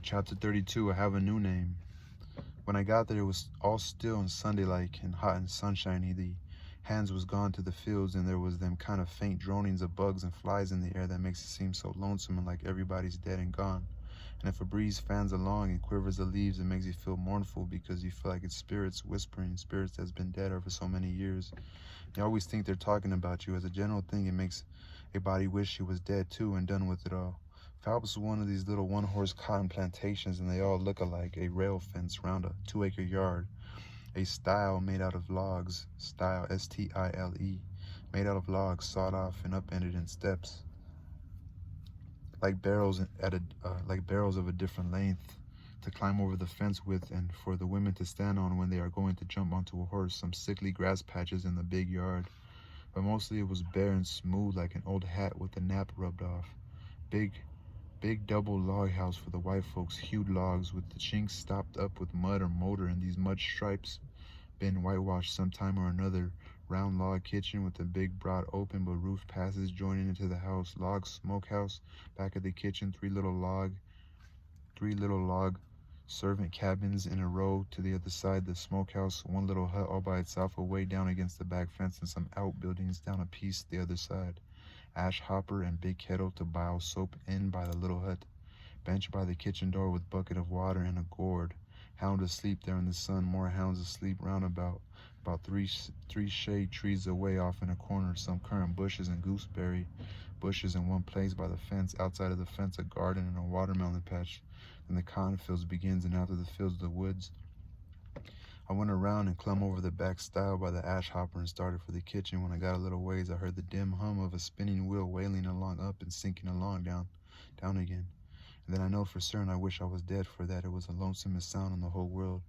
Chapter 32, I Have a New Name. When I got there, it was all still and Sunday-like and hot and sunshiny. The hands was gone to the fields, and there was them kind of faint dronings of bugs and flies in the air that makes it seem so lonesome and like everybody's dead and gone. And if a breeze fans along and quivers the leaves, it makes you feel mournful because you feel like it's spirits whispering, spirits that's been dead over so many years. You always think they're talking about you. As a general thing, it makes a body wish she was dead too and done with it all. Phelps was one of these little one-horse cotton plantations, and they all look alike. A rail fence round a 2-acre yard. A stile made out of logs, stile, S-T-I-L-E, made out of logs, sawed off and upended in steps, like barrels like barrels of a different length, to climb over the fence with, and for the women to stand on when they are going to jump onto a horse. Some sickly grass patches in the big yard, but mostly it was bare and smooth like an old hat with the nap rubbed off. Big double log house for the white folks, hewed logs with the chinks stopped up with mud or mortar, and these mud stripes been whitewashed sometime or another. Round log kitchen with a big broad open but roofed passage joining into the house. Log smokehouse back of the kitchen. Three little log servant cabins in a row to the other side. The smokehouse, one little hut all by itself away down against the back fence, and some outbuildings down a piece the other side. Ash hopper and big kettle to boil soap in by the little hut. Bench by the kitchen door with bucket of water and a gourd. Hound asleep there in the sun. More hounds asleep round about three shade trees away off in a corner. Some currant bushes and gooseberry bushes in one place by the fence. Outside of the fence, a garden and a watermelon patch. Then the cotton fields begins, and after the fields, the woods. I went around and clumb over the back stile by the ash hopper and started for the kitchen. When I got a little ways, I heard the dim hum of a spinning wheel wailing along up and sinking along down again. And then I know for certain I wish I was dead, for that it was the lonesomest sound in the whole world.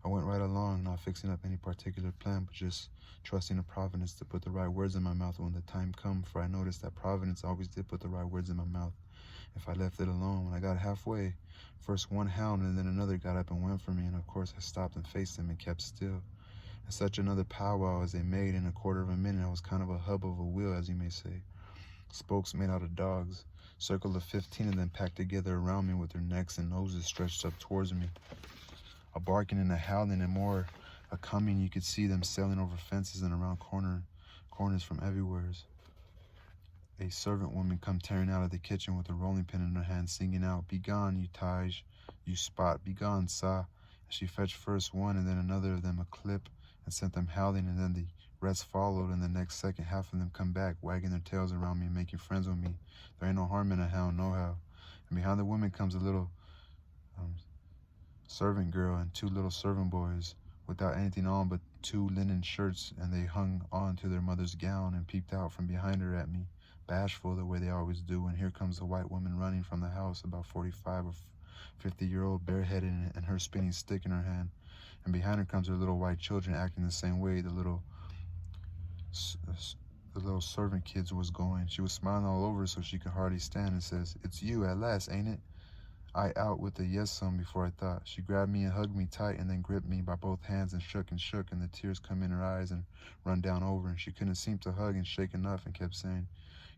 I went right along, not fixing up any particular plan, but just trusting to Providence to put the right words in my mouth when the time come, for I noticed that Providence always did put the right words in my mouth if I left it alone. When I got halfway, first one hound and then another got up and went for me, and of course I stopped and faced them and kept still. And such another powwow as they made in a quarter of a minute. I was kind of a hub of a wheel, as you may say. Spokes made out of dogs. Circle of 15 of them packed together around me with their necks and noses stretched up towards me. A barking and a howling and more a coming. You could see them sailing over fences and around corners from everywhere. A servant woman come tearing out of the kitchen with a rolling pin in her hand, singing out, "Begone, you Taj, you Spot, begone, sa." And she fetched first one and then another of them a clip and sent them howling, and then the rest followed, and the next second half of them come back, wagging their tails around me and making friends with me. There ain't no harm in a hound, nohow. And behind the woman comes a little servant girl and two little servant boys without anything on but 2 linen shirts, and they hung on to their mother's gown and peeped out from behind her at me, bashful the way they always do. And here comes the white woman running from the house, about 45 or 50-year-old, bareheaded, and her spinning stick in her hand. And behind her comes her little white children acting the same way the little servant kids was going. She was smiling all over so she could hardly stand, and says, "It's you at last, ain't it?" I out with a yes some before I thought. She grabbed me and hugged me tight and then gripped me by both hands and shook, and the tears come in her eyes and run down over, and she couldn't seem to hug and shake enough, and kept saying,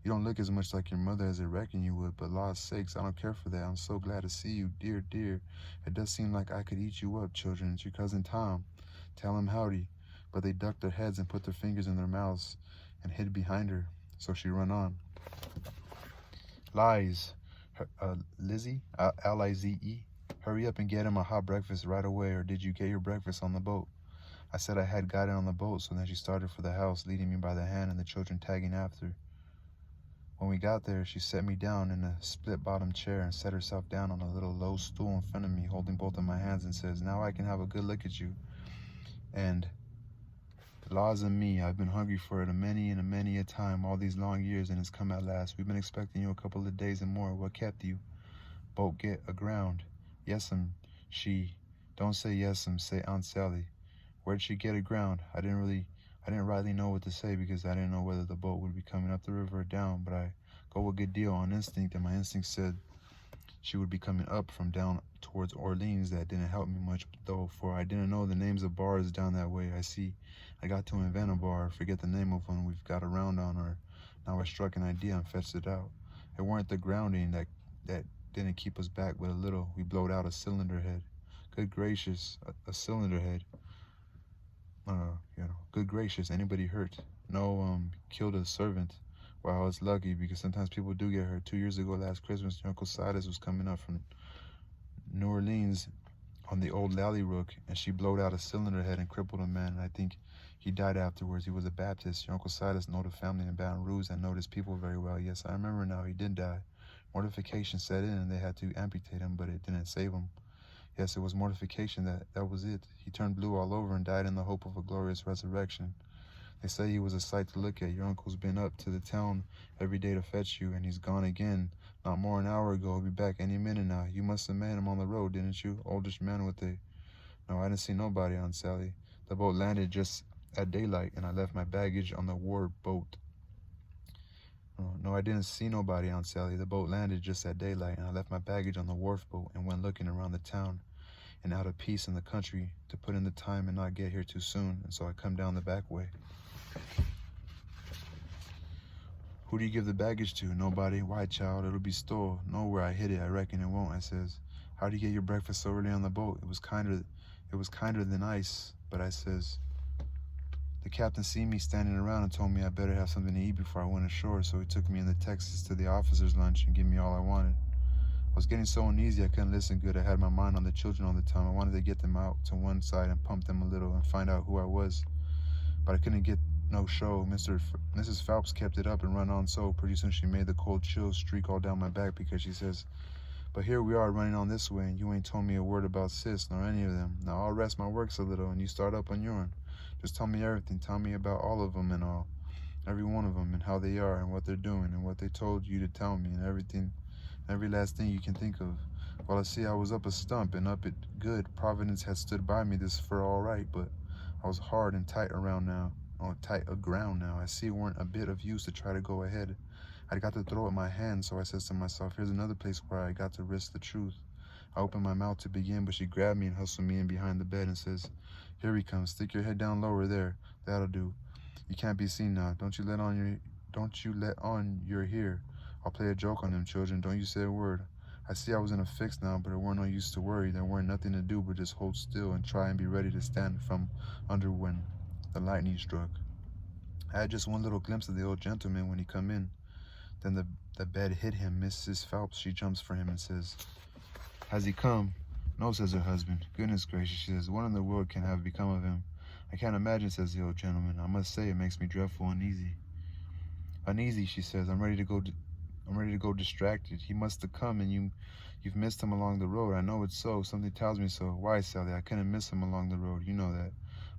"You don't look as much like your mother as I reckon you would, but law's sakes, I don't care for that. I'm so glad to see you, dear, dear. It does seem like I could eat you up, children. It's your cousin Tom. Tell him howdy." But they ducked their heads and put their fingers in their mouths and hid behind her, so she run on. "Lize, Lizzie, L-I-Z-E, hurry up and get him a hot breakfast right away, or did you get your breakfast on the boat?" I said I had got it on the boat, so then she started for the house, leading me by the hand and the children tagging after. When we got there, she set me down in a split-bottom chair and set herself down on a little low stool in front of me, holding both of my hands, and says, "Now I can have a good look at you." And laws of me, I've been hungry for it a many a time all these long years, and it's come at last. We've been expecting you a couple of days and more. What kept you? Boat get aground. Yes'm, she. Don't say yes'm, say Aunt Sally. Where'd she get aground? I didn't rightly know what to say, because I didn't know whether the boat would be coming up the river or down, but I go a good deal on instinct, and my instinct said she would be coming up from down towards Orleans. That didn't help me much, though, for I didn't know the names of bars down that way. I got to invent a bar, forget the name of one we've got around on, or now I struck an idea and fetched it out. It weren't the grounding that didn't keep us back but a little. We blowed out a cylinder head. Good gracious, a cylinder head. Good gracious, anybody hurt? No, killed a servant. Wow, it's lucky because sometimes people do get hurt. 2 years ago, last Christmas, your Uncle Silas was coming up from New Orleans on the old Lally Rook, and she blowed out a cylinder head and crippled a man, and I think he died afterwards. He was a Baptist. Your Uncle Silas knew the family in Baton Rouge and know his people very well. Yes, I remember now, he did die. Mortification set in, and they had to amputate him, but it didn't save him. Yes, it was mortification, that was it. He turned blue all over and died in the hope of a glorious resurrection. They say he was a sight to look at. Your uncle's been up to the town every day to fetch you, and he's gone again. Not more an hour ago. He'll be back any minute now. You must have met him on the road, didn't you? Oldish man with a... No, I didn't see nobody, Aunt Sally. The boat landed just at daylight, and I left my baggage on the war boat. No, I didn't see nobody, Aunt Sally. The boat landed just at daylight, and I left my baggage on the wharf boat and went looking around the town and out of peace in the country to put in the time and not get here too soon, and so I come down the back way. Who do you give the baggage to? Nobody. Why, child? It'll be stole. Know where I hid it. I reckon it won't. I says, how do you get your breakfast so early on the boat? It was kinder than ice. But I says, the captain seen me standing around and told me I better have something to eat before I went ashore, so he took me in the Texas to the officer's lunch and gave me all I wanted. I was getting so uneasy I couldn't listen good. I had my mind on the children all the time. I wanted to get them out to one side and pump them a little and find out who I was. But I couldn't get no show. Mrs. Phelps kept it up and run on so. Pretty soon she made the cold chills streak all down my back because she says, but here we are running on this way and you ain't told me a word about sis nor any of them. Now I'll rest my works a little and you start up on yourn. Just tell me everything. Tell me about all of them and all. Every one of them and how they are and what they're doing and what they told you to tell me and everything. Every last thing you can think of. Well, I see I was up a stump and up it good. Providence had stood by me this for all right, but I was hard and tight around now. On tight ground now. I see it weren't a bit of use to try to go ahead. I got to throw up my hand, so I says to myself, here's another place where I got to risk the truth. I opened my mouth to begin, but she grabbed me and hustled me in behind the bed and says, here he comes. Stick your head down lower there. That'll do. You can't be seen now. Don't you let on you're here. I'll play a joke on them children. Don't you say a word. I see I was in a fix now, but it weren't no use to worry. There weren't nothing to do but just hold still and try and be ready to stand from under when the lightning struck. I had just one little glimpse of the old gentleman when he come in. Then the bed hit him. Mrs. Phelps, she jumps for him and says, has he come? No, says her husband. Goodness gracious, she says, what in the world can have become of him? I can't imagine, says the old gentleman. I must say it makes me dreadful uneasy. Uneasy, she says. I'm ready to go distracted. He must have come and you've missed him along the road. I know it's so. Something tells me so. Why, Sally? I couldn't miss him along the road. You know that.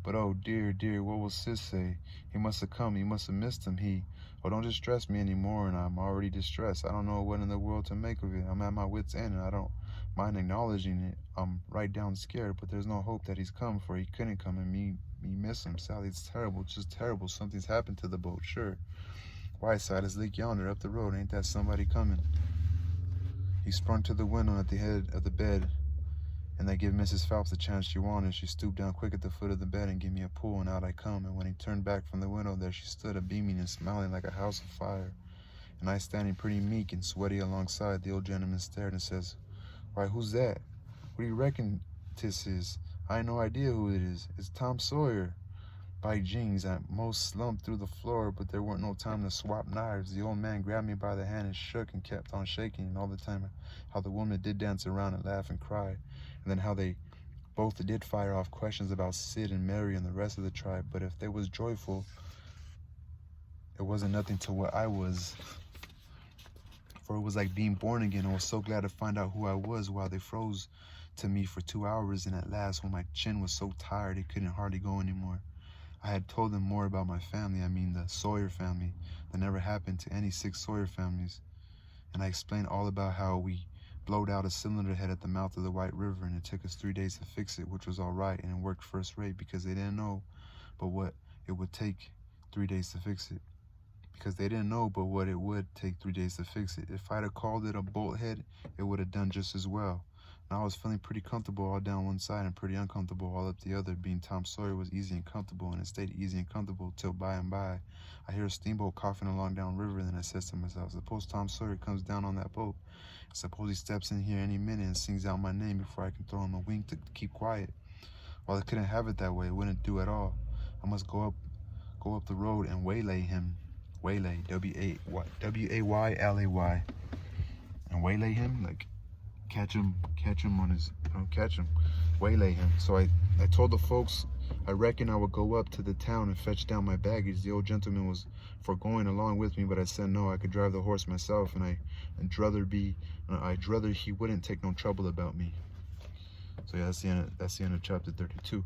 But oh, dear, dear, what will sis say? He must have come. You must have missed him. Oh, don't distress me anymore, and I'm already distressed. I don't know what in the world to make of it. I'm at my wit's end, and I don't mind acknowledging it. I'm right down scared, but there's no hope that he's come, for he couldn't come, and me miss him. Sally, it's terrible, just terrible. Something's happened to the boat, sure. Why, Silas, look yonder, up the road. Ain't that somebody coming? He sprung to the window at the head of the bed, and that gave Mrs. Phelps the chance she wanted. She stooped down quick at the foot of the bed and gave me a pull, and out I come. And when he turned back from the window, there she stood, a-beaming and smiling like a house of fire. And I standing pretty meek and sweaty alongside. The old gentleman stared and says, why, who's that? What do you reckon 'tis is? I ain't no idea who it is. It's Tom Sawyer. By jings, I most slumped through the floor, but there weren't no time to swap knives. The old man grabbed me by the hand and shook and kept on shaking, and all the time how the woman did dance around and laugh and cry, and then how they both did fire off questions about Sid and Mary and the rest of the tribe. But if they was joyful, it wasn't nothing to what I was, for it was like being born again. I was so glad to find out who I was while they froze to me for 2 hours, and at last, when my chin was so tired it couldn't hardly go anymore, I had told them more about my family, I mean the Sawyer family, that never happened to any 6 Sawyer families. And I explained all about how we blowed out a cylinder head at the mouth of the White River, and it took us 3 days to fix it, which was all right, and it worked first rate because they didn't know but what it would take 3 days to fix it. Because they didn't know but what it would take 3 days to fix it. If I'd have called it a bolt head, it would have done just as well. And I was feeling pretty comfortable all down one side and pretty uncomfortable all up the other. Being Tom Sawyer was easy and comfortable, and it stayed easy and comfortable till by and by I hear a steamboat coughing along down river. Then I says to myself, suppose Tom Sawyer comes down on that boat. Suppose he steps in here any minute and sings out my name before I can throw him a wink to keep quiet. Well, I couldn't have it that way. It wouldn't do at all. I must go up the road and waylay him. Waylay, W-A-Y-L-A-Y. And waylay him, like catch him on his, catch him, waylay him. So I told the folks I reckon I would go up to the town and fetch down my baggage. The old gentleman was for going along with me, but I said no, I could drive the horse myself, and I'd rather he wouldn't take no trouble about me. So yeah, that's the end of chapter 32.